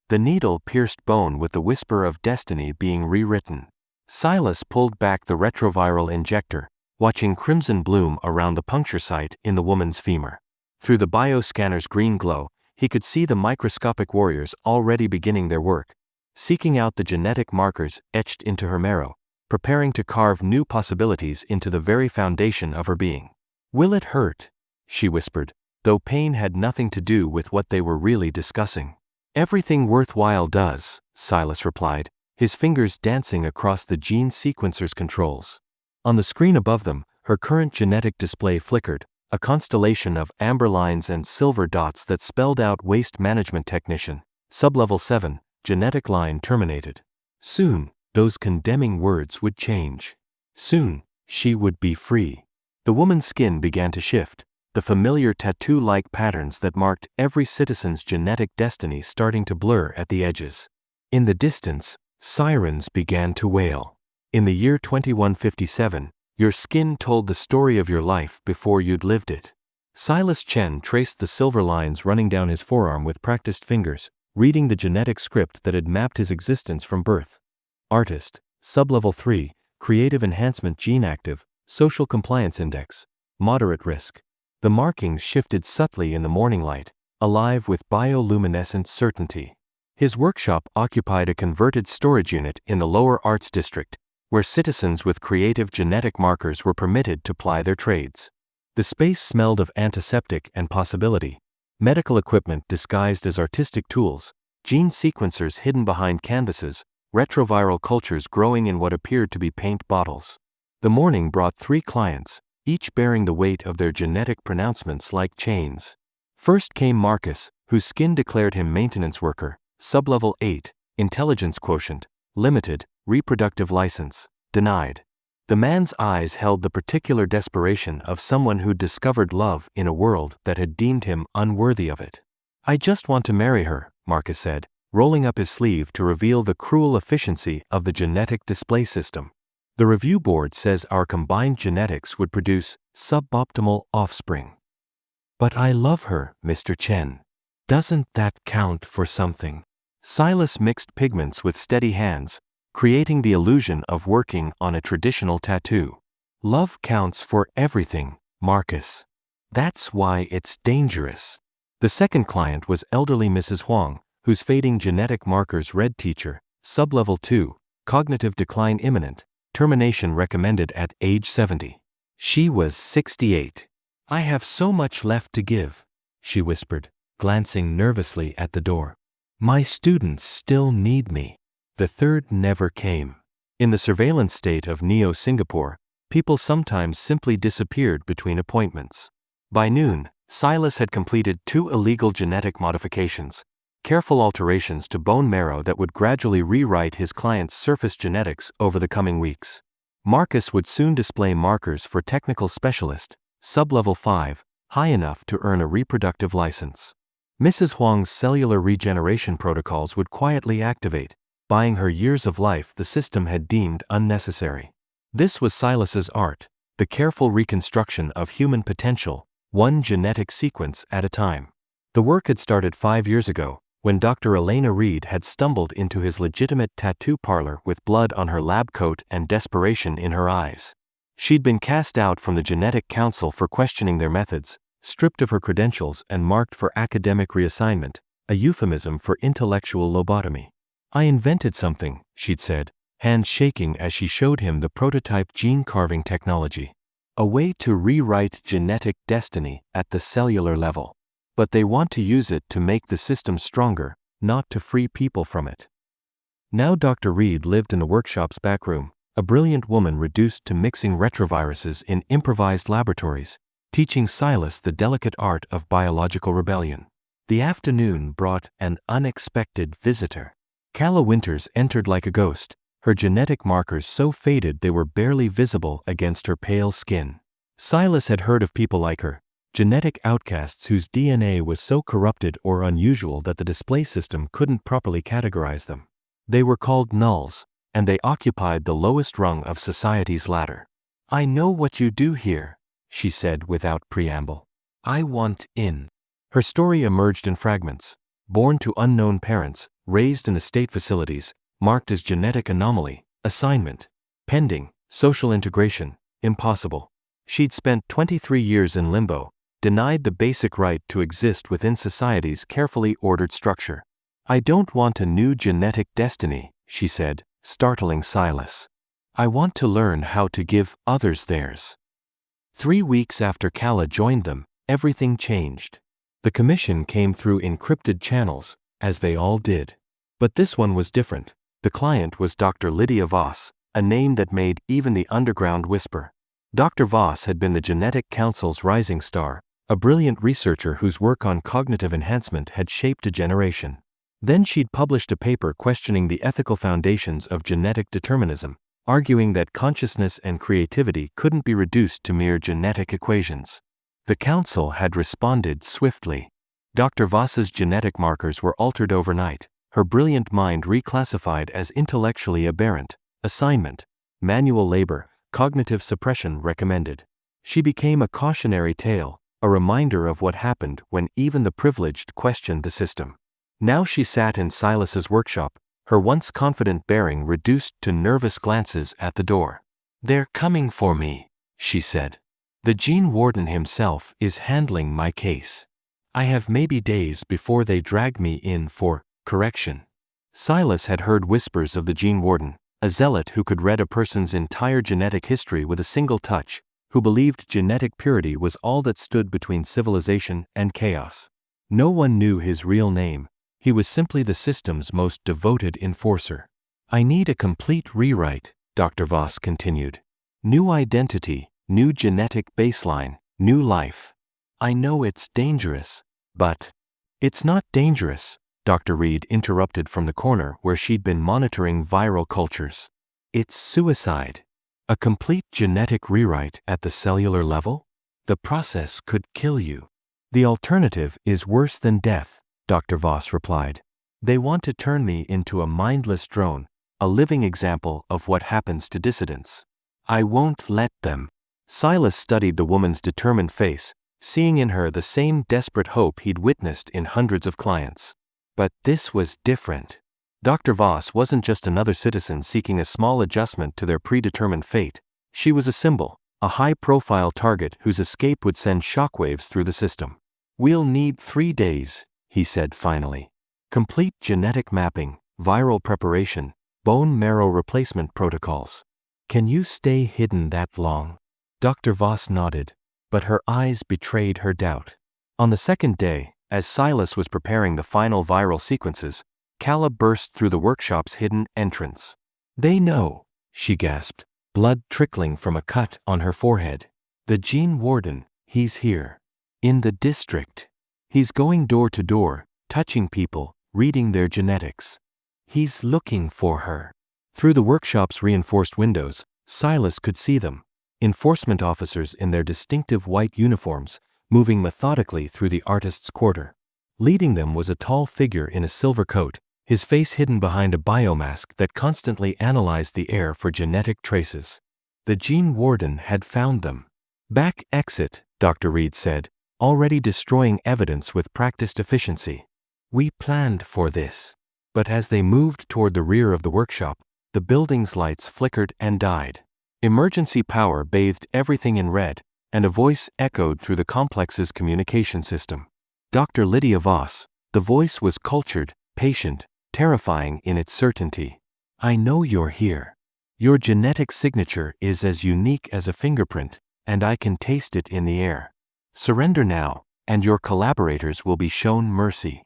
The needle pierced bone with the whisper of destiny being rewritten. Silas pulled back the retroviral injector, watching crimson bloom around the puncture site in the woman's femur. Through the bioscanner's green glow, he could see the microscopic warriors already beginning their work, seeking out the genetic markers etched into her marrow, preparing to carve new possibilities into the very foundation of her being. "Will it hurt?" she whispered, though pain had nothing to do with what they were really discussing. "Everything worthwhile does," Silas replied, his fingers dancing across the gene sequencer's controls. On the screen above them, her current genetic display flickered, a constellation of amber lines and silver dots that spelled out Waste Management Technician, Sublevel 7, genetic line terminated. Soon, those condemning words would change. Soon, she would be free. The woman's skin began to shift, the familiar tattoo-like patterns that marked every citizen's genetic destiny starting to blur at the edges. In the distance, sirens began to wail. In the year 2157, your skin told the story of your life before you'd lived it. Silas Chen traced the silver lines running down his forearm with practiced fingers, reading the genetic script that had mapped his existence from birth. Artist, Sublevel 3, Creative Enhancement Gene Active, Social Compliance Index, Moderate Risk. The markings shifted subtly in the morning light, alive with bioluminescent certainty. His workshop occupied a converted storage unit in the lower arts district, where citizens with creative genetic markers were permitted to ply their trades. The space smelled of antiseptic and possibility, medical equipment disguised as artistic tools, gene sequencers hidden behind canvases, retroviral cultures growing in what appeared to be paint bottles. The morning brought 3 clients, each bearing the weight of their genetic pronouncements like chains. First came Marcus, whose skin declared him maintenance worker, Sublevel 8, Intelligence Quotient, Limited, Reproductive License, Denied. The man's eyes held the particular desperation of someone who'd discovered love in a world that had deemed him unworthy of it. "I just want to marry her," Marcus said, rolling up his sleeve to reveal the cruel efficiency of the genetic display system. "The review board says our combined genetics would produce suboptimal offspring." "But I love her, Mr. Chen. Doesn't that count for something?" Silas mixed pigments with steady hands, creating the illusion of working on a traditional tattoo. "Love counts for everything, Marcus. That's why it's dangerous." The second client was elderly Mrs. Huang, whose fading genetic markers read Teacher, Sublevel 2, Cognitive Decline Imminent, Termination Recommended at age 70. She was 68. "I have so much left to give," she whispered, glancing nervously at the door. "My students still need me." The third never came. In the surveillance state of Neo-Singapore, people sometimes simply disappeared between appointments. By noon, Silas had completed 2 illegal genetic modifications, careful alterations to bone marrow that would gradually rewrite his client's surface genetics over the coming weeks. Marcus would soon display markers for Technical Specialist, Sublevel 5, high enough to earn a reproductive license. Mrs. Huang's cellular regeneration protocols would quietly activate, buying her years of life the system had deemed unnecessary. This was Silas's art, the careful reconstruction of human potential, one genetic sequence at a time. The work had started 5 years ago, when Dr. Elena Reed had stumbled into his legitimate tattoo parlor with blood on her lab coat and desperation in her eyes. She'd been cast out from the Genetic Council for questioning their methods, stripped of her credentials and marked for academic reassignment, a euphemism for intellectual lobotomy. "I invented something," she'd said, hands shaking as she showed him the prototype gene-carving technology. "A way to rewrite genetic destiny at the cellular level. But they want to use it to make the system stronger, not to free people from it." Now Dr. Reed lived in the workshop's back room, a brilliant woman reduced to mixing retroviruses in improvised laboratories, teaching Silas the delicate art of biological rebellion. The afternoon brought an unexpected visitor. Calla Winters entered like a ghost, her genetic markers so faded they were barely visible against her pale skin. Silas had heard of people like her, genetic outcasts whose DNA was so corrupted or unusual that the display system couldn't properly categorize them. They were called nulls, and they occupied the lowest rung of society's ladder. "I know what you do here," she said without preamble. "I want in." Her story emerged in fragments. Born to unknown parents, raised in the state facilities, marked as genetic anomaly, assignment, pending, social integration, impossible. She'd spent 23 years in limbo, denied the basic right to exist within society's carefully ordered structure. I don't want a new genetic destiny, she said, startling Silas. I want to learn how to give others theirs. 3 weeks after Kala joined them, everything changed. The commission came through encrypted channels, as they all did. But this one was different. The client was Dr. Lydia Voss, a name that made even the underground whisper. Dr. Voss had been the Genetic Council's rising star, a brilliant researcher whose work on cognitive enhancement had shaped a generation. Then she'd published a paper questioning the ethical foundations of genetic determinism, arguing that consciousness and creativity couldn't be reduced to mere genetic equations. The council had responded swiftly. Dr. Voss's genetic markers were altered overnight, her brilliant mind reclassified as intellectually aberrant, assignment, manual labor, cognitive suppression recommended. She became a cautionary tale, a reminder of what happened when even the privileged questioned the system. Now she sat in Silas's workshop, her once confident bearing reduced to nervous glances at the door. "They're coming for me," she said. "The Gene Warden himself is handling my case. I have maybe days before they drag me in for correction." Silas had heard whispers of the Gene Warden, a zealot who could read a person's entire genetic history with a single touch, who believed genetic purity was all that stood between civilization and chaos. No one knew his real name. He was simply the system's most devoted enforcer. "I need a complete rewrite," Dr. Voss continued. "New identity, new genetic baseline, new life. I know it's dangerous, but—" "It's not dangerous," Dr. Reed interrupted from the corner where she'd been monitoring viral cultures. "It's suicide. A complete genetic rewrite at the cellular level? The process could kill you." "The alternative is worse than death," Dr. Voss replied. "They want to turn me into a mindless drone, a living example of what happens to dissidents. I won't let them." Silas studied the woman's determined face, seeing in her the same desperate hope he'd witnessed in hundreds of clients. But this was different. Dr. Voss wasn't just another citizen seeking a small adjustment to their predetermined fate. She was a symbol, a high-profile target whose escape would send shockwaves through the system. "We'll need 3 days," he said finally. "Complete genetic mapping, viral preparation, bone marrow replacement protocols. Can you stay hidden that long?" Dr. Voss nodded, but her eyes betrayed her doubt. On the second day, as Silas was preparing the final viral sequences, Kala burst through the workshop's hidden entrance. "They know," she gasped, blood trickling from a cut on her forehead. "The Gene Warden, he's here. In the district. He's going door to door, touching people, reading their genetics. He's looking for her." Through the workshop's reinforced windows, Silas could see them. Enforcement officers in their distinctive white uniforms, moving methodically through the artist's quarter. Leading them was a tall figure in a silver coat, his face hidden behind a biomask that constantly analyzed the air for genetic traces. The Gene Warden had found them. "Back exit," Dr. Reed said, already destroying evidence with practiced efficiency. "We planned for this." But as they moved toward the rear of the workshop, the building's lights flickered and died. Emergency power bathed everything in red, and a voice echoed through the complex's communication system. Dr. Lydia Voss. The voice was cultured, patient, terrifying in its certainty. "I know you're here. Your genetic signature is as unique as a fingerprint, and I can taste it in the air. Surrender now, and your collaborators will be shown mercy."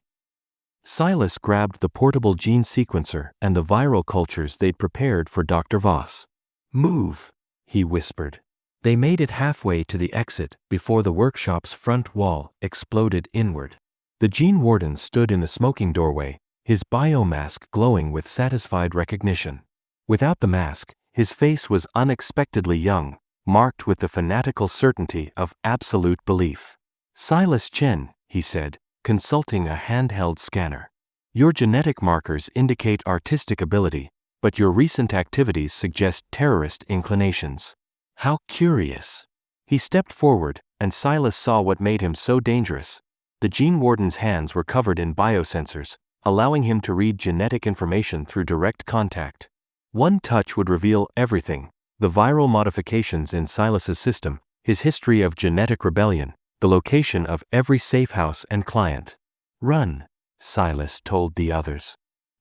Silas grabbed the portable gene sequencer and the viral cultures they'd prepared for Dr. Voss. "Move," he whispered. They made it halfway to the exit before the workshop's front wall exploded inward. The Gene Warden stood in the smoking doorway, his biomask glowing with satisfied recognition. Without the mask, his face was unexpectedly young, marked with the fanatical certainty of absolute belief. "Silas Chen," he said, consulting a handheld scanner. "Your genetic markers indicate artistic ability, but your recent activities suggest terrorist inclinations. How curious." He stepped forward, and Silas saw what made him so dangerous. The Gene Warden's hands were covered in biosensors, allowing him to read genetic information through direct contact. One touch would reveal everything: the viral modifications in Silas's system, his history of genetic rebellion, the location of every safe house and client. "Run," Silas told the others.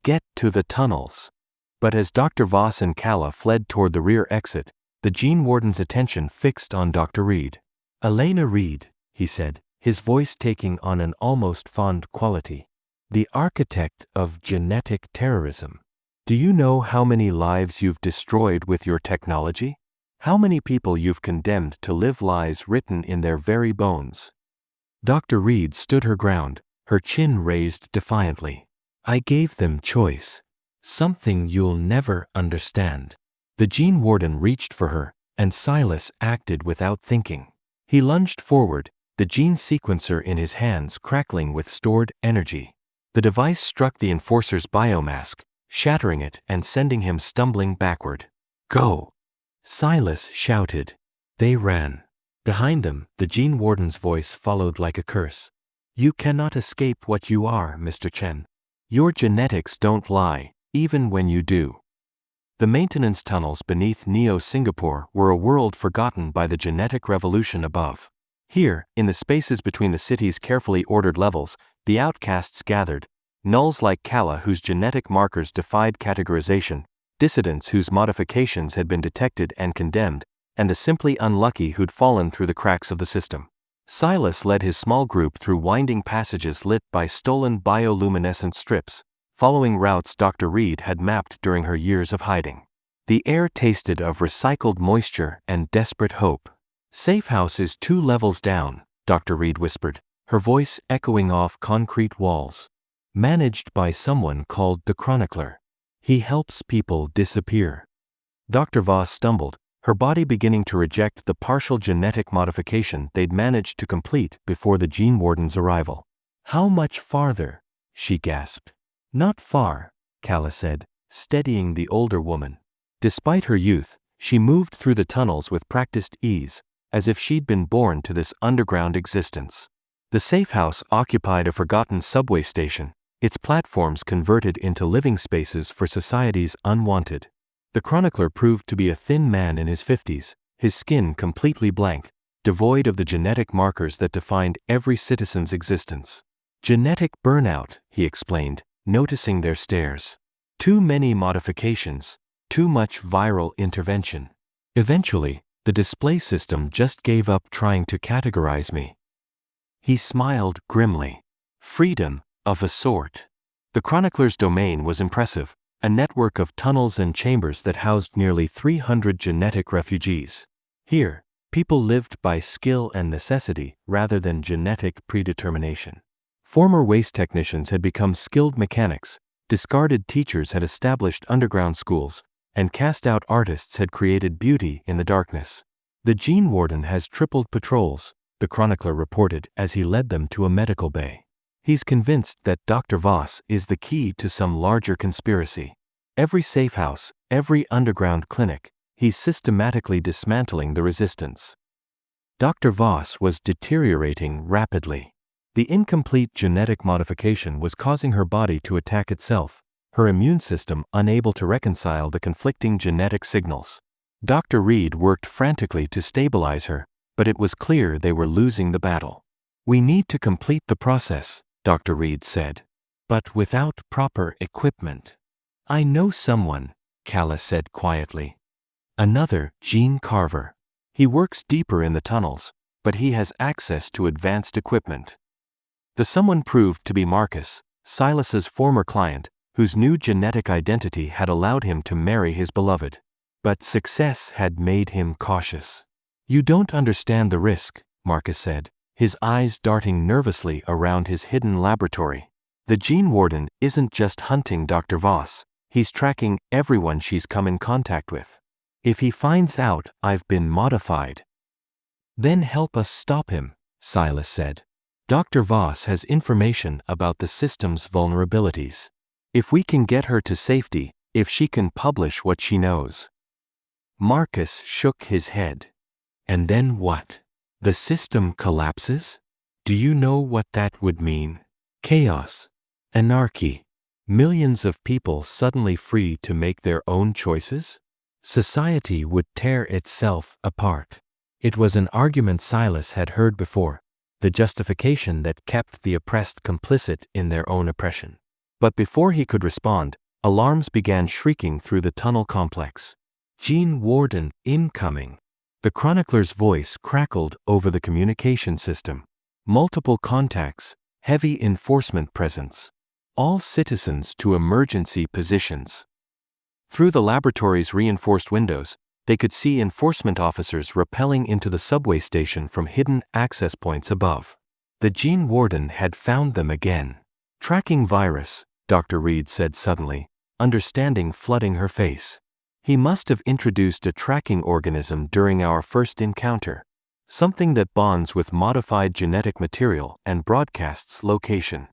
"Get to the tunnels." But as Dr. Voss and Kala fled toward the rear exit, the Gene Warden's attention fixed on Dr. Reed. "Elena Reed," he said, his voice taking on an almost fond quality. "The architect of genetic terrorism. Do you know how many lives you've destroyed with your technology? How many people you've condemned to live lies written in their very bones?" Dr. Reed stood her ground, her chin raised defiantly. "I gave them choice. Something you'll never understand." The Gene Warden reached for her, and Silas acted without thinking. He lunged forward, the gene sequencer in his hands crackling with stored energy. The device struck the Enforcer's biomask, shattering it and sending him stumbling backward. "Go!" Silas shouted. They ran. Behind them, the Gene Warden's voice followed like a curse. "You cannot escape what you are, Mr. Chen. Your genetics don't lie, even when you do." The maintenance tunnels beneath Neo-Singapore were a world forgotten by the genetic revolution above. Here, in the spaces between the city's carefully ordered levels, the outcasts gathered: nulls like Kala whose genetic markers defied categorization, dissidents whose modifications had been detected and condemned, and the simply unlucky who'd fallen through the cracks of the system. Silas led his small group through winding passages lit by stolen bioluminescent strips, following routes Dr. Reed had mapped during her years of hiding. The air tasted of recycled moisture and desperate hope. "Safe house is 2 levels down," Dr. Reed whispered, her voice echoing off concrete walls. "Managed by someone called the Chronicler. He helps people disappear." Dr. Voss stumbled, her body beginning to reject the partial genetic modification they'd managed to complete before the Gene Warden's arrival. "How much farther?" she gasped. "Not far," Kala said, steadying the older woman. Despite her youth, she moved through the tunnels with practiced ease, as if she'd been born to this underground existence. The safe house occupied a forgotten subway station, its platforms converted into living spaces for society's unwanted. The chronicler proved to be a thin man in his 50s, his skin completely blank, devoid of the genetic markers that defined every citizen's existence. "Genetic burnout," he explained, noticing their stares. "Too many modifications, too much viral intervention. Eventually, the display system just gave up trying to categorize me." He smiled grimly. Freedom, of a sort. The chronicler's domain was impressive, a network of tunnels and chambers that housed nearly 300 genetic refugees. Here, people lived by skill and necessity rather than genetic predetermination. Former waste technicians had become skilled mechanics, discarded teachers had established underground schools, and cast-out artists had created beauty in the darkness. "The Gene Warden has tripled patrols," the chronicler reported as he led them to a medical bay. "He's convinced that Dr. Voss is the key to some larger conspiracy. Every safe house, every underground clinic, he's systematically dismantling the resistance." Dr. Voss was deteriorating rapidly. The incomplete genetic modification was causing her body to attack itself, her immune system unable to reconcile the conflicting genetic signals. Dr. Reed worked frantically to stabilize her, but it was clear they were losing the battle. "We need to complete the process," Dr. Reed said, "but without proper equipment." "I know someone," Kala said quietly. "Another Gene Carver. He works deeper in the tunnels, but he has access to advanced equipment." The someone proved to be Marcus, Silas's former client, whose new genetic identity had allowed him to marry his beloved. But success had made him cautious. "You don't understand the risk," Marcus said, his eyes darting nervously around his hidden laboratory. "The Gene Warden isn't just hunting Dr. Voss, he's tracking everyone she's come in contact with. If he finds out I've been modified, then help us stop him," Silas said. "Dr. Voss has information about the system's vulnerabilities. If we can get her to safety, if she can publish what she knows." Marcus shook his head. "And then what? The system collapses? Do you know what that would mean? Chaos, anarchy, Millions of people suddenly free to make their own choices? Society would tear itself apart. It was an argument Silas had heard before, the justification that kept the oppressed complicit in their own oppression. But before he could respond, alarms began shrieking through the tunnel complex. Gene Warden, incoming. The chronicler's voice crackled over the communication system. Multiple contacts, heavy enforcement presence. All citizens to emergency positions. Through the laboratory's reinforced windows, they could see enforcement officers rappelling into the subway station from hidden access points above. The Gene Warden had found them again. Tracking virus, Dr. Reed said suddenly, understanding flooding her face. He must have introduced a tracking organism during our first encounter. Something that bonds with modified genetic material and broadcasts location.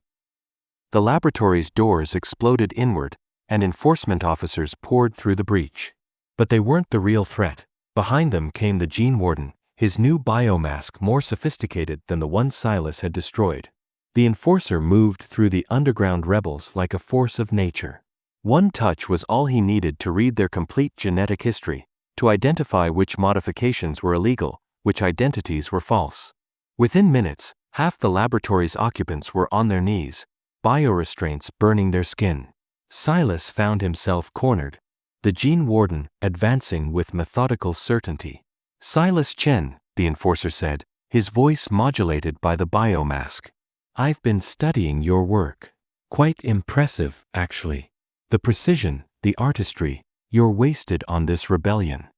The laboratory's doors exploded inward, and enforcement officers poured through the breach. But they weren't the real threat. Behind them came the Gene Warden, his new biomask more sophisticated than the one Silas had destroyed. The enforcer moved through the underground rebels like a force of nature. One touch was all he needed to read their complete genetic history, to identify which modifications were illegal, which identities were false. Within minutes, half the laboratory's occupants were on their knees, biorestraints burning their skin. Silas found himself cornered, the Gene Warden advancing with methodical certainty. Silas Chen, the enforcer said, his voice modulated by the biomask. I've been studying your work. Quite impressive, actually. The precision, the artistry, you're wasted on this rebellion.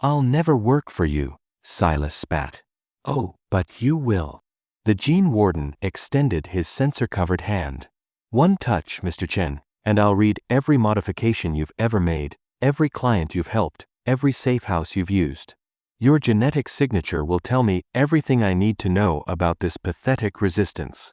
I'll never work for you, Silas spat. Oh, but you will. The Gene Warden extended his sensor-covered hand. One touch, Mr. Chen, and I'll read every modification you've ever made, every client you've helped, every safe house you've used. Your genetic signature will tell me everything I need to know about this pathetic resistance.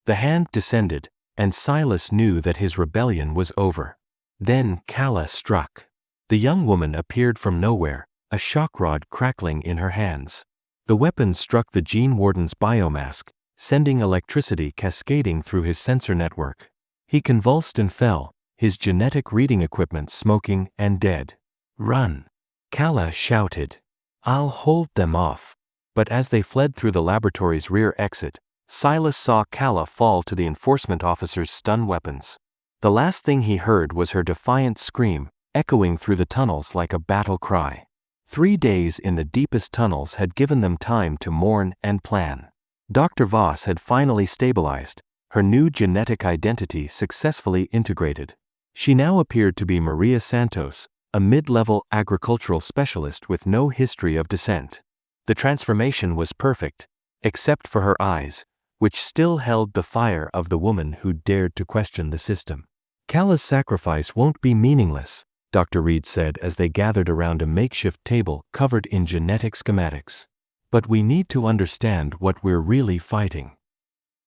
The hand descended, and Silas knew that his rebellion was over. Then Kala struck. The young woman appeared from nowhere, a shock rod crackling in her hands. The weapon struck the Gene Warden's biomask, sending electricity cascading through his sensor network. He convulsed and fell, his genetic reading equipment smoking and dead. Run! Kala shouted. I'll hold them off. But as they fled through the laboratory's rear exit, Silas saw Kala fall to the enforcement officer's stun weapons. The last thing he heard was her defiant scream, echoing through the tunnels like a battle cry. 3 days in the deepest tunnels had given them time to mourn and plan. Dr. Voss had finally stabilized, her new genetic identity successfully integrated. She now appeared to be Maria Santos, a mid-level agricultural specialist with no history of dissent. The transformation was perfect, except for her eyes, which still held the fire of the woman who dared to question the system. Kala's sacrifice won't be meaningless, Dr. Reed said as they gathered around a makeshift table covered in genetic schematics. But we need to understand what we're really fighting.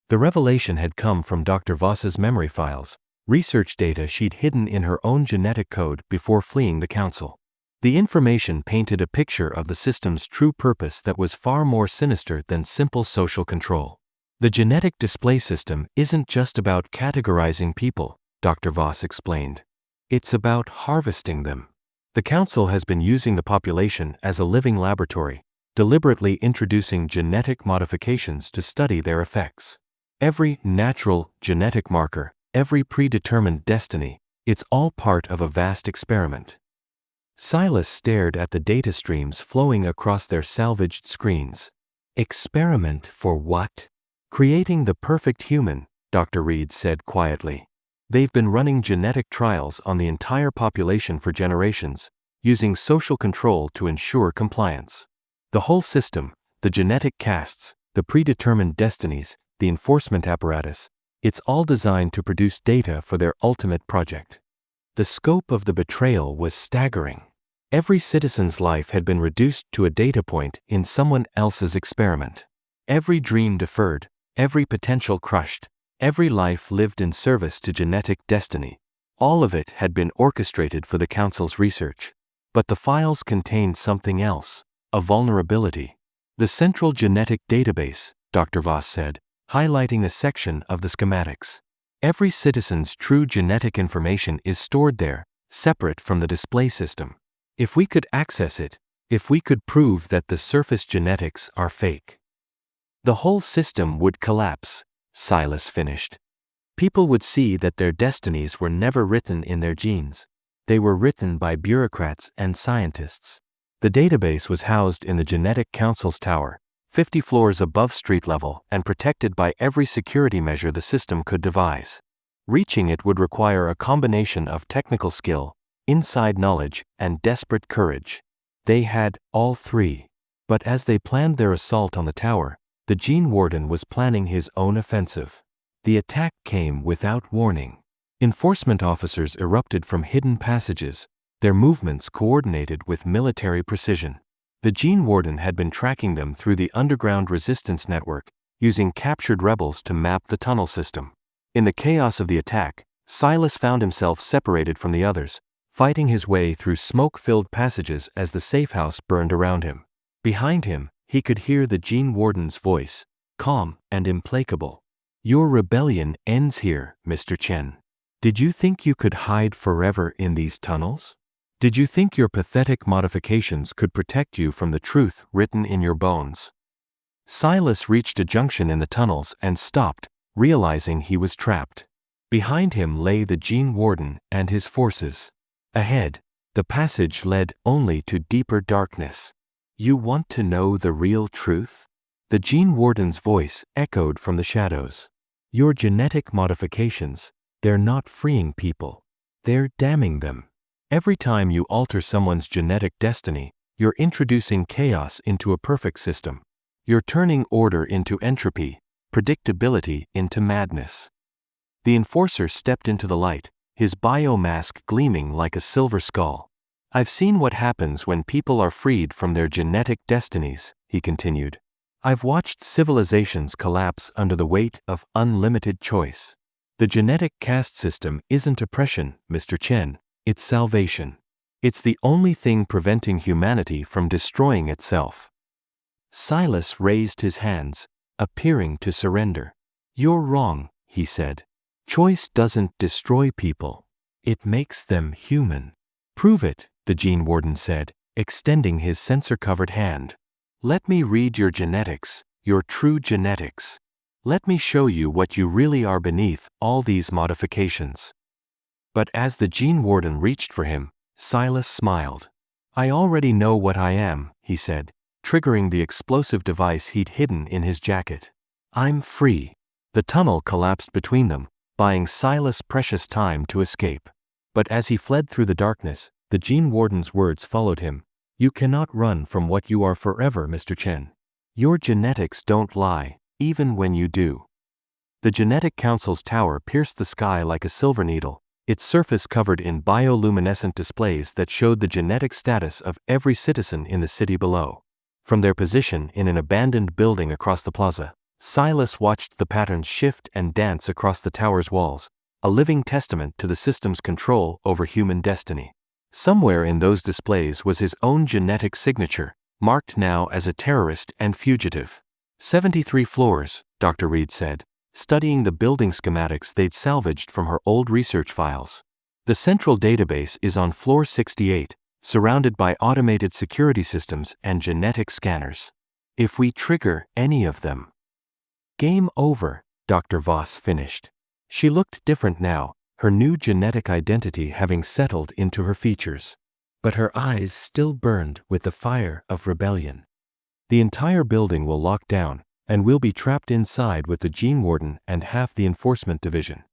The revelation had come from Dr. Voss's memory files, research data she'd hidden in her own genetic code before fleeing the council. The information painted a picture of the system's true purpose that was far more sinister than simple social control. The genetic display system isn't just about categorizing people, Dr. Voss explained. It's about harvesting them. The council has been using the population as a living laboratory, deliberately introducing genetic modifications to study their effects. Every natural genetic marker, every predetermined destiny, it's all part of a vast experiment. Silas stared at the data streams flowing across their salvaged screens. Experiment for what? Creating the perfect human, Dr. Reed said quietly. They've been running genetic trials on the entire population for generations, using social control to ensure compliance. The whole system, the genetic castes, the predetermined destinies, the enforcement apparatus, it's all designed to produce data for their ultimate project. The scope of the betrayal was staggering. Every citizen's life had been reduced to a data point in someone else's experiment. Every dream deferred, every potential crushed, every life lived in service to genetic destiny. All of it had been orchestrated for the council's research. But the files contained something else, a vulnerability. The central genetic database, Dr. Voss said, highlighting a section of the schematics. Every citizen's true genetic information is stored there, separate from the display system. If we could access it, if we could prove that the surface genetics are fake, the whole system would collapse, Silas finished. People would see that their destinies were never written in their genes. They were written by bureaucrats and scientists. The database was housed in the Genetic Council's tower, 50 floors above street level and protected by every security measure the system could devise. Reaching it would require a combination of technical skill, inside knowledge, and desperate courage. They had all three. But as they planned their assault on the tower, the Gene Warden was planning his own offensive. The attack came without warning. Enforcement officers erupted from hidden passages, their movements coordinated with military precision. The Gene Warden had been tracking them through the underground resistance network, using captured rebels to map the tunnel system. In the chaos of the attack, Silas found himself separated from the others, fighting his way through smoke-filled passages as the safe house burned around him. Behind him, he could hear the Gene Warden's voice, calm and implacable. "Your rebellion ends here, Mr. Chen. Did you think you could hide forever in these tunnels? Did you think your pathetic modifications could protect you from the truth written in your bones?" Silas reached a junction in the tunnels and stopped, realizing he was trapped. Behind him lay the Gene Warden and his forces. Ahead, the passage led only to deeper darkness. "You want to know the real truth?" The Gene Warden's voice echoed from the shadows. "Your genetic modifications, they're not freeing people. They're damning them. Every time you alter someone's genetic destiny, you're introducing chaos into a perfect system. You're turning order into entropy, predictability into madness." The enforcer stepped into the light, his biomask gleaming like a silver skull. "I've seen what happens when people are freed from their genetic destinies," he continued. "I've watched civilizations collapse under the weight of unlimited choice. The genetic caste system isn't oppression, Mr. Chen, it's salvation. It's the only thing preventing humanity from destroying itself." Silas raised his hands, appearing to surrender. "You're wrong," he said. "Choice doesn't destroy people. It makes them human." "Prove it," the Gene Warden said, extending his sensor-covered hand. "Let me read your genetics, your true genetics. Let me show you what you really are beneath all these modifications." But as the Gene Warden reached for him, Silas smiled. "I already know what I am," he said, triggering the explosive device he'd hidden in his jacket. "I'm free." The tunnel collapsed between them, buying Silas precious time to escape. But as he fled through the darkness, the Gene Warden's words followed him. "You cannot run from what you are forever, Mr. Chen. Your genetics don't lie, even when you do." The Genetic Council's tower pierced the sky like a silver needle, its surface covered in bioluminescent displays that showed the genetic status of every citizen in the city below. From their position in an abandoned building across the plaza, Silas watched the patterns shift and dance across the tower's walls, a living testament to the system's control over human destiny. Somewhere in those displays was his own genetic signature, marked now as a terrorist and fugitive. 73 floors, Dr. Reed said, studying the building schematics they'd salvaged from her old research files. "The central database is on floor 68, surrounded by automated security systems and genetic scanners. If we trigger any of them..." "Game over," Dr. Voss finished. She looked different now, her new genetic identity having settled into her features. But her eyes still burned with the fire of rebellion. "The entire building will lock down, and we'll be trapped inside with the Gene Warden and half the enforcement division."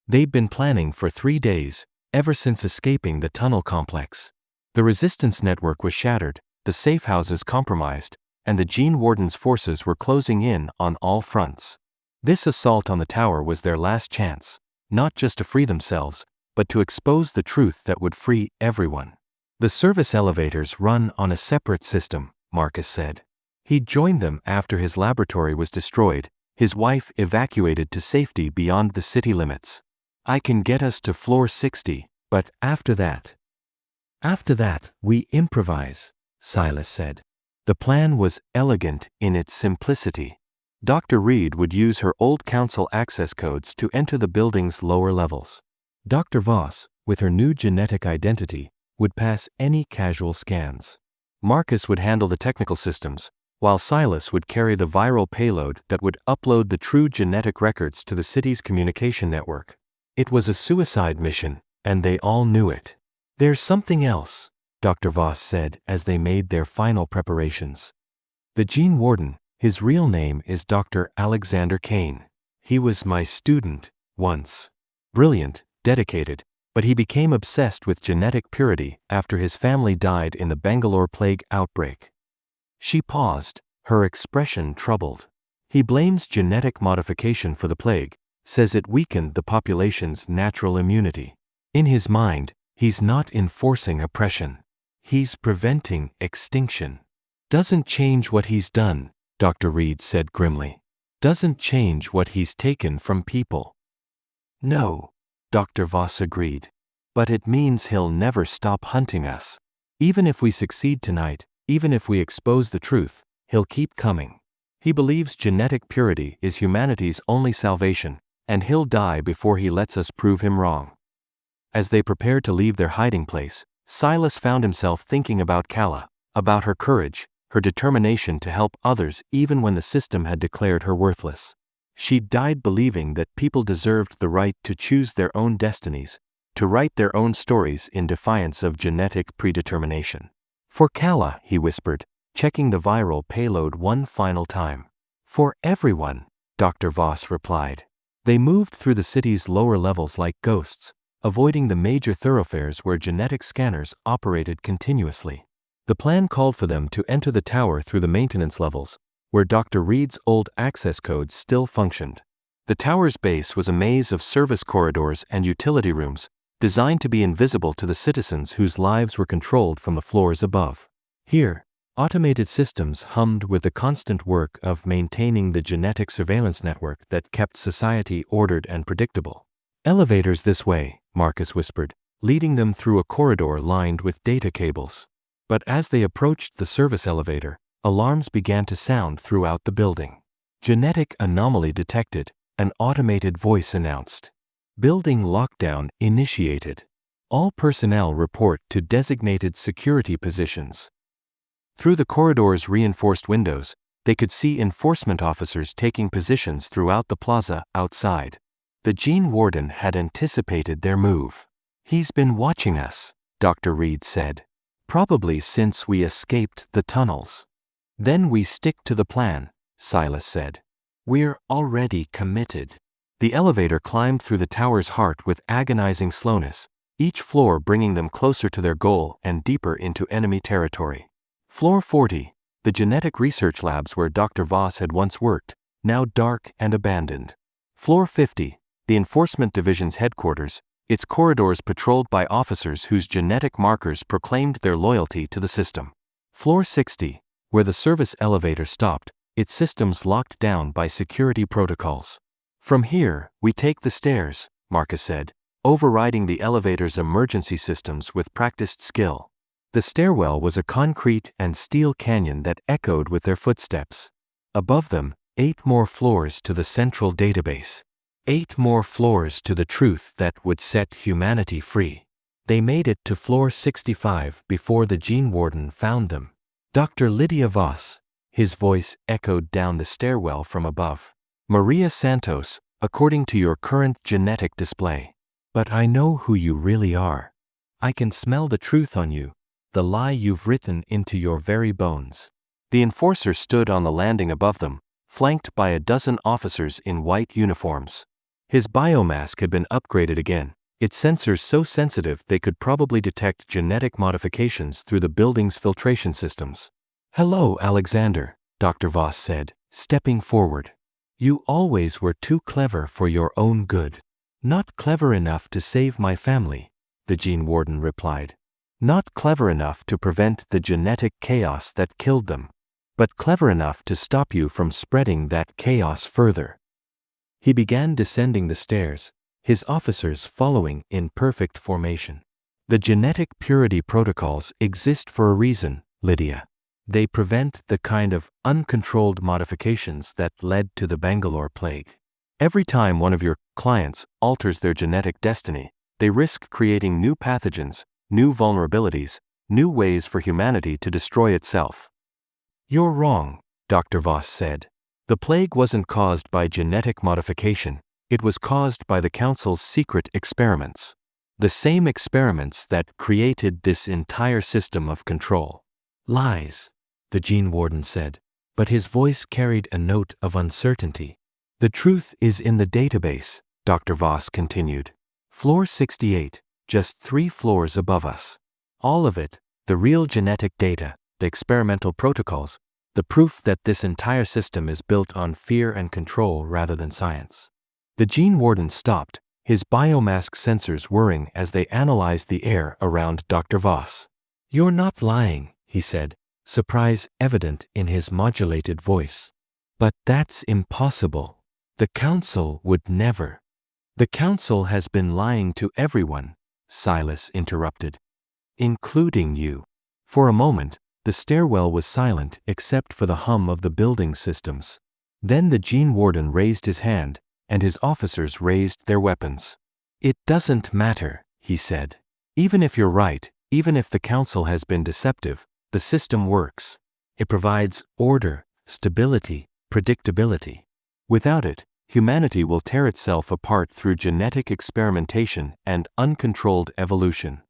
They'd been planning for 3 days, ever since escaping the tunnel complex. The resistance network was shattered, the safe houses compromised, and the Gene Warden's forces were closing in on all fronts. This assault on the tower was their last chance, not just to free themselves, but to expose the truth that would free everyone. "The service elevators run on a separate system," Marcus said. He'd joined them after his laboratory was destroyed, his wife evacuated to safety beyond the city limits. "I can get us to floor 60, but after that..." "After that, we improvise," Silas said. The plan was elegant in its simplicity. Dr. Reed would use her old council access codes to enter the building's lower levels. Dr. Voss, with her new genetic identity, would pass any casual scans. Marcus would handle the technical systems, while Silas would carry the viral payload that would upload the true genetic records to the city's communication network. It was a suicide mission, and they all knew it. "There's something else," Dr. Voss said as they made their final preparations. "The Gene Warden, his real name is Dr. Alexander Kane. He was my student once. Brilliant, dedicated, but he became obsessed with genetic purity after his family died in the Bangalore plague outbreak." She paused, her expression troubled. "He blames genetic modification for the plague, says it weakened the population's natural immunity. In his mind, he's not enforcing oppression. He's preventing extinction. Doesn't change what he's done," Dr. Reed said grimly. "Doesn't change what he's taken from people." "No," Dr. Voss agreed. "But it means he'll never stop hunting us. Even if we succeed tonight, even if we expose the truth, he'll keep coming. He believes genetic purity is humanity's only salvation, and he'll die before he lets us prove him wrong." As they prepared to leave their hiding place, Silas found himself thinking about Kala, about her courage, her determination to help others even when the system had declared her worthless. She'd died believing that people deserved the right to choose their own destinies, to write their own stories in defiance of genetic predetermination. "For Kala," he whispered, checking the viral payload one final time. "For everyone," Dr. Voss replied. They moved through the city's lower levels like ghosts, avoiding the major thoroughfares where genetic scanners operated continuously. The plan called for them to enter the tower through the maintenance levels, where Dr. Reed's old access codes still functioned. The tower's base was a maze of service corridors and utility rooms, designed to be invisible to the citizens whose lives were controlled from the floors above. Here, automated systems hummed with the constant work of maintaining the genetic surveillance network that kept society ordered and predictable. "Elevators this way," Marcus whispered, leading them through a corridor lined with data cables. But as they approached the service elevator, alarms began to sound throughout the building. "Genetic anomaly detected," an automated voice announced. "Building lockdown initiated. All personnel report to designated security positions." Through the corridor's reinforced windows, they could see enforcement officers taking positions throughout the plaza outside. The Gene Warden had anticipated their move. "He's been watching us," Dr. Reed said. "Probably since we escaped the tunnels." "Then we stick to the plan," Silas said. "We're already committed." The elevator climbed through the tower's heart with agonizing slowness, each floor bringing them closer to their goal and deeper into enemy territory. Floor 40, the genetic research labs where Dr. Voss had once worked, now dark and abandoned. Floor 50, the Enforcement Division's headquarters, its corridors patrolled by officers whose genetic markers proclaimed their loyalty to the system. Floor 60, where the service elevator stopped, its systems locked down by security protocols. "From here, we take the stairs," Marcus said, overriding the elevator's emergency systems with practiced skill. The stairwell was a concrete and steel canyon that echoed with their footsteps. Above them, 8 more floors to the central database. 8 more floors to the truth that would set humanity free. They made it to floor 65 before the Gene Warden found them. "Dr. Lydia Voss," his voice echoed down the stairwell from above. "Maria Santos, according to your current genetic display. But I know who you really are. I can smell the truth on you, the lie you've written into your very bones." The enforcer stood on the landing above them, flanked by a dozen officers in white uniforms. His biomask had been upgraded again, its sensors so sensitive they could probably detect genetic modifications through the building's filtration systems. "Hello, Alexander," Dr. Voss said, stepping forward. "You always were too clever for your own good." "Not clever enough to save my family," the Gene Warden replied. "Not clever enough to prevent the genetic chaos that killed them, but clever enough to stop you from spreading that chaos further." He began descending the stairs, his officers following in perfect formation. "The genetic purity protocols exist for a reason, Lydia. They prevent the kind of uncontrolled modifications that led to the Bangalore plague. Every time one of your clients alters their genetic destiny, they risk creating new pathogens, new vulnerabilities, new ways for humanity to destroy itself. You're wrong, Dr. Voss said. The plague wasn't caused by genetic modification, it was caused by the Council's secret experiments. The same experiments that created this entire system of control. Lies, the Gene Warden said, but his voice carried a note of uncertainty. The truth is in the database, Dr. Voss continued. Floor 68, just 3 floors above us. All of it, the real genetic data, the experimental protocols, the proof that this entire system is built on fear and control rather than science. The Gene Warden stopped, his biomask sensors whirring as they analyzed the air around Dr. Voss. You're not lying, he said, surprise evident in his modulated voice. But that's impossible. The Council would never. The Council has been lying to everyone, Silas interrupted. Including you. For a moment, the stairwell was silent except for the hum of the building systems. Then the Gene Warden raised his hand, and his officers raised their weapons. It doesn't matter, he said. Even if you're right, even if the Council has been deceptive, the system works. It provides order, stability, predictability. Without it, humanity will tear itself apart through genetic experimentation and uncontrolled evolution.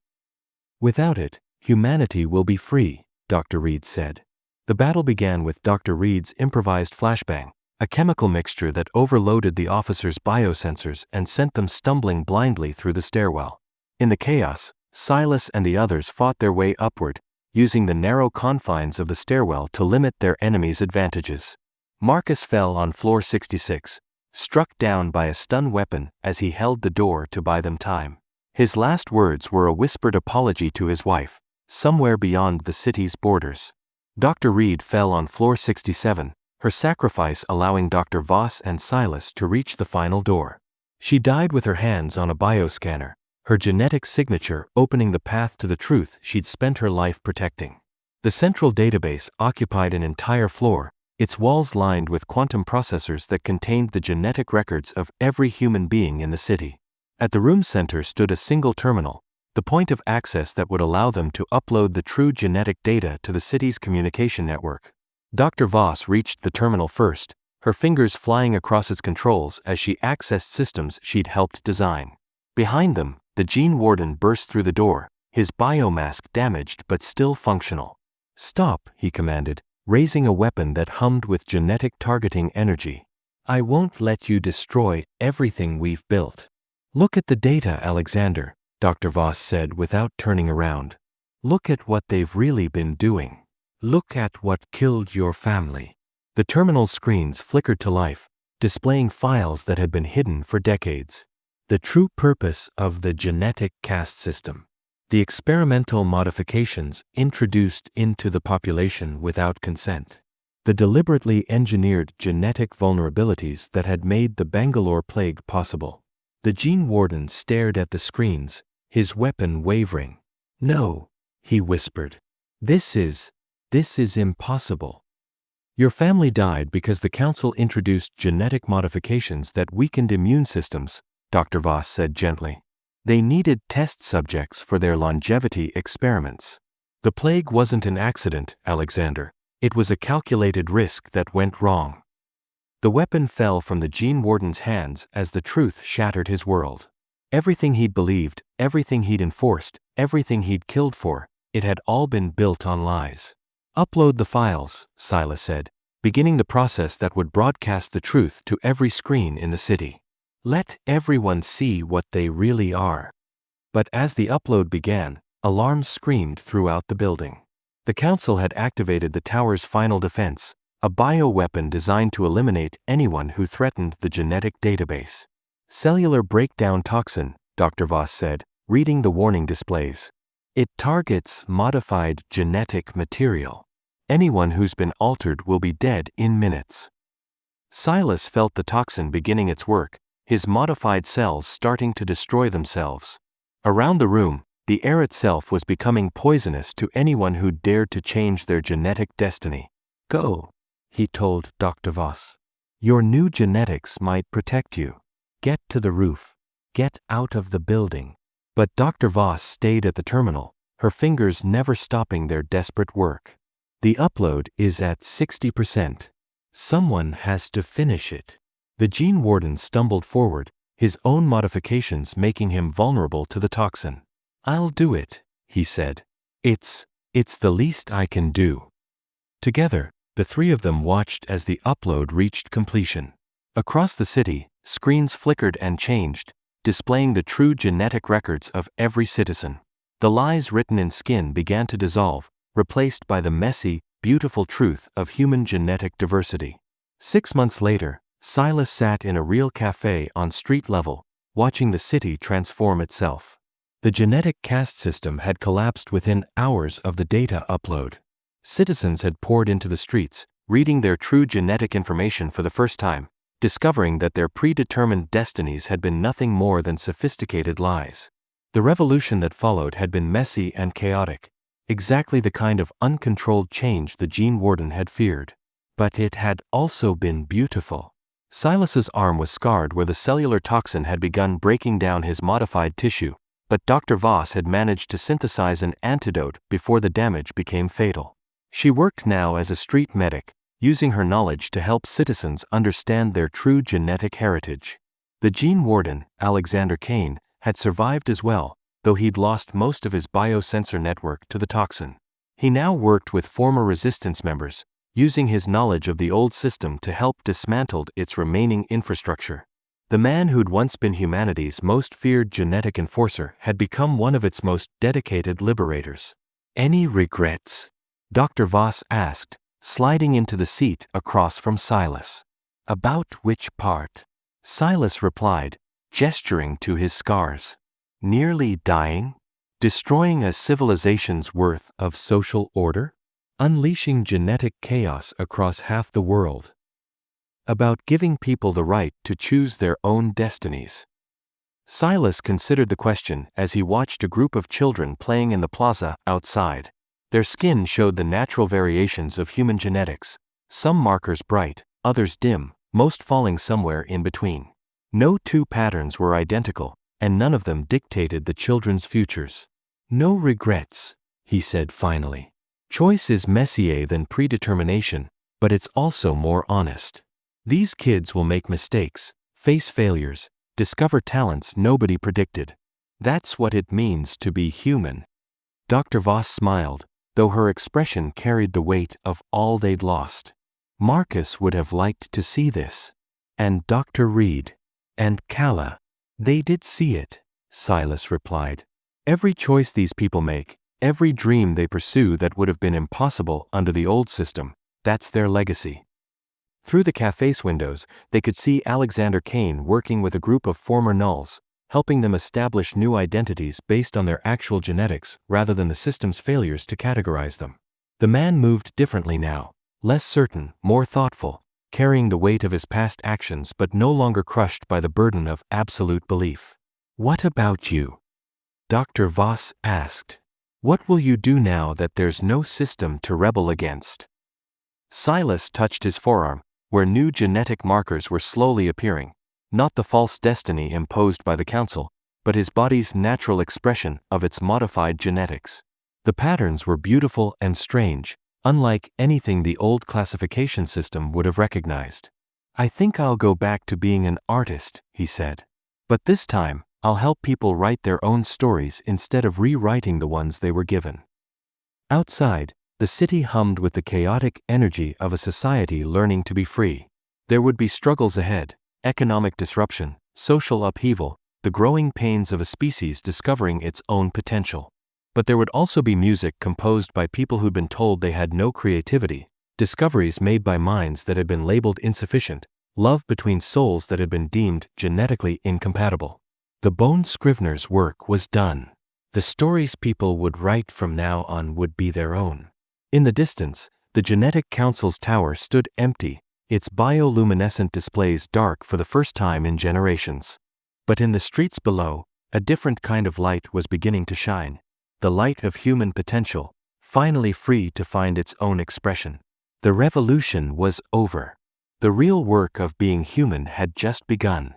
Without it, humanity will be free, Dr. Reed said. The battle began with Dr. Reed's improvised flashbang, a chemical mixture that overloaded the officers' biosensors and sent them stumbling blindly through the stairwell. In the chaos, Silas and the others fought their way upward, using the narrow confines of the stairwell to limit their enemies' advantages. Marcus fell on floor 66, struck down by a stun weapon as he held the door to buy them time. His last words were a whispered apology to his wife, somewhere beyond the city's borders. Dr. Reed fell on floor 67, her sacrifice allowing Dr. Voss and Silas to reach the final door. She died with her hands on a bioscanner, her genetic signature opening the path to the truth she'd spent her life protecting. The central database occupied an entire floor, its walls lined with quantum processors that contained the genetic records of every human being in the city. At the room's center stood a single terminal, the point of access that would allow them to upload the true genetic data to the city's communication network. Dr. Voss reached the terminal first, her fingers flying across its controls as she accessed systems she'd helped design. Behind them, the Gene Warden burst through the door, his biomask damaged but still functional. Stop, he commanded, raising a weapon that hummed with genetic targeting energy. I won't let you destroy everything we've built. Look at the data, Alexander, Dr. Voss said without turning around. Look at what they've really been doing. Look at what killed your family. The terminal screens flickered to life, displaying files that had been hidden for decades. The true purpose of the genetic caste system. The experimental modifications introduced into the population without consent. The deliberately engineered genetic vulnerabilities that had made the Bangalore plague possible. The Gene Warden stared at the screens, his weapon wavering. No, he whispered. This is impossible. Your family died because the Council introduced genetic modifications that weakened immune systems, Dr. Voss said gently. They needed test subjects for their longevity experiments. The plague wasn't an accident, Alexander. It was a calculated risk that went wrong. The weapon fell from the Gene Warden's hands as the truth shattered his world. Everything he'd believed, everything he'd enforced, everything he'd killed for, it had all been built on lies. Upload the files, Silas said, beginning the process that would broadcast the truth to every screen in the city. Let everyone see what they really are. But as the upload began, alarms screamed throughout the building. The Council had activated the tower's final defense, a bioweapon designed to eliminate anyone who threatened the genetic database. Cellular breakdown toxin, Dr. Voss said, reading the warning displays. It targets modified genetic material. Anyone who's been altered will be dead in minutes. Silas felt the toxin beginning its work, his modified cells starting to destroy themselves. Around the room, The air itself was becoming poisonous to anyone who dared to change their genetic destiny. "Go," he told Dr. Voss. "Your new genetics might protect you. Get to the roof. Get out of the building." But Dr. Voss stayed at the terminal, her fingers never stopping their desperate work. "The upload is at 60%. Someone has to finish it." The gene warden stumbled forward, his own modifications making him vulnerable to the toxin. "I'll do it," he said. It's the least I can do." Together, the three of them watched as the upload reached completion. Across the city, screens flickered and changed, displaying the true genetic records of every citizen. The lies written in skin began to dissolve, replaced by the messy, beautiful truth of human genetic diversity. 6 months later, Silas sat in a real cafe on street level, watching the city transform itself. The genetic caste system had collapsed within hours of the data upload. Citizens had poured into the streets, reading their true genetic information for the first time, discovering that their predetermined destinies had been nothing more than sophisticated lies. The revolution that followed had been messy and chaotic, exactly the kind of uncontrolled change the gene warden had feared. But it had also been beautiful. Silas's arm was scarred where the cellular toxin had begun breaking down his modified tissue, but Dr. Voss had managed to synthesize an antidote before the damage became fatal. She worked now as a street medic, using her knowledge to help citizens understand their true genetic heritage. The gene warden, Alexander Kane, had survived as well, though he'd lost most of his biosensor network to the toxin. He now worked with former resistance members, using his knowledge of the old system to help dismantle its remaining infrastructure. The man who'd once been humanity's most feared genetic enforcer had become one of its most dedicated liberators. "Any regrets?" Dr. Voss asked, sliding into the seat across from Silas. "About which part?" Silas replied, gesturing to his scars. "Nearly dying? Destroying a civilization's worth of social order? Unleashing genetic chaos across half the world? About giving people the right to choose their own destinies?" Silas considered the question as he watched a group of children playing in the plaza outside. Their skin showed the natural variations of human genetics, some markers bright, others dim, most falling somewhere in between. No two patterns were identical, and none of them dictated the children's futures. "No regrets," he said finally. "Choice is messier than predetermination, but it's also more honest. These kids will make mistakes, face failures, discover talents nobody predicted. That's what it means to be human." Dr. Voss smiled, though her expression carried the weight of all they'd lost. Marcus would have liked to see this. And Dr. Reed. And Kala. "They did see it," Silas replied. "Every choice these people make, every dream they pursue that would have been impossible under the old system, that's their legacy." Through the cafe's windows, they could see Alexander Kane working with a group of former nulls, helping them establish new identities based on their actual genetics rather than the system's failures to categorize them. The man moved differently now, less certain, more thoughtful, carrying the weight of his past actions but no longer crushed by the burden of absolute belief. "What about you?" Dr. Voss asked. "What will you do now that there's no system to rebel against?" Silas touched his forearm, where new genetic markers were slowly appearing, not the false destiny imposed by the council, but his body's natural expression of its modified genetics. The patterns were beautiful and strange, unlike anything the old classification system would have recognized. "I think I'll go back to being an artist," he said. "But this time, I'll help people write their own stories instead of rewriting the ones they were given." Outside, the city hummed with the chaotic energy of a society learning to be free. There would be struggles ahead, economic disruption, social upheaval, the growing pains of a species discovering its own potential. But there would also be music composed by people who'd been told they had no creativity, discoveries made by minds that had been labeled insufficient, love between souls that had been deemed genetically incompatible. The Bone Scrivener's work was done. The stories people would write from now on would be their own. In the distance, the Genetic Council's tower stood empty, its bioluminescent displays dark for the first time in generations. But in the streets below, A different kind of light was beginning to shine. The light of human potential, finally free to find its own expression. The revolution was over. The real work of being human had just begun.